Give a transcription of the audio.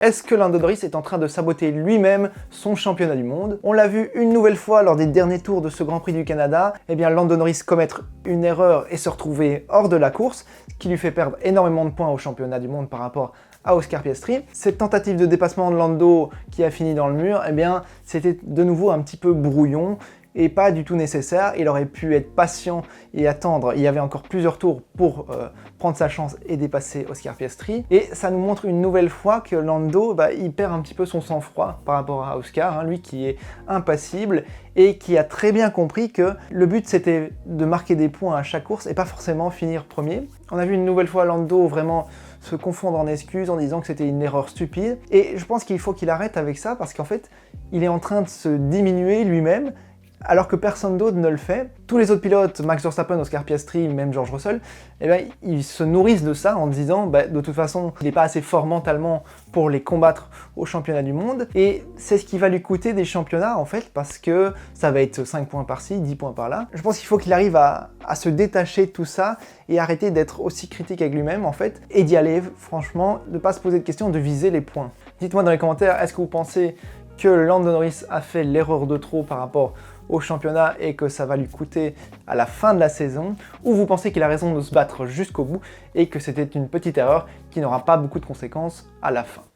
Est-ce que Lando Norris est en train de saboter lui-même son championnat du monde? On l'a vu une nouvelle fois lors des derniers tours de ce Grand Prix du Canada, eh bien Lando Norris commettre une erreur et se retrouver hors de la course, ce qui lui fait perdre énormément de points au championnat du monde par rapport à Oscar Piastri. Cette tentative de dépassement de Lando qui a fini dans le mur, eh bien c'était de nouveau un petit peu brouillon et pas du tout nécessaire. Il aurait pu être patient et attendre. Il y avait encore plusieurs tours pour prendre sa chance et dépasser Oscar Piastri. Et ça nous montre une nouvelle fois que Lando, il perd un petit peu son sang-froid par rapport à Oscar, lui qui est impassible et qui a très bien compris que le but c'était de marquer des points à chaque course et pas forcément finir premier. On a vu une nouvelle fois Lando vraiment se confondre en excuses en disant que c'était une erreur stupide. Et je pense qu'il faut qu'il arrête avec ça parce qu'en fait, il est en train de se diminuer lui-même alors que personne d'autre ne le fait. Tous les autres pilotes, Max Verstappen, Oscar Piastri, même George Russell, ils se nourrissent de ça en disant de toute façon, il n'est pas assez fort mentalement pour les combattre au championnat du monde. Et c'est ce qui va lui coûter des championnats en fait, parce que ça va être 5 points par-ci, 10 points par-là. Je pense qu'il faut qu'il arrive à se détacher de tout ça et arrêter d'être aussi critique avec lui-même en fait, et d'y aller franchement, de ne pas se poser de questions, de viser les points. Dites-moi dans les commentaires, est-ce que vous pensez que Lando Norris a fait l'erreur de trop par rapport au championnat et que ça va lui coûter à la fin de la saison, ou vous pensez qu'il a raison de se battre jusqu'au bout et que c'était une petite erreur qui n'aura pas beaucoup de conséquences à la fin?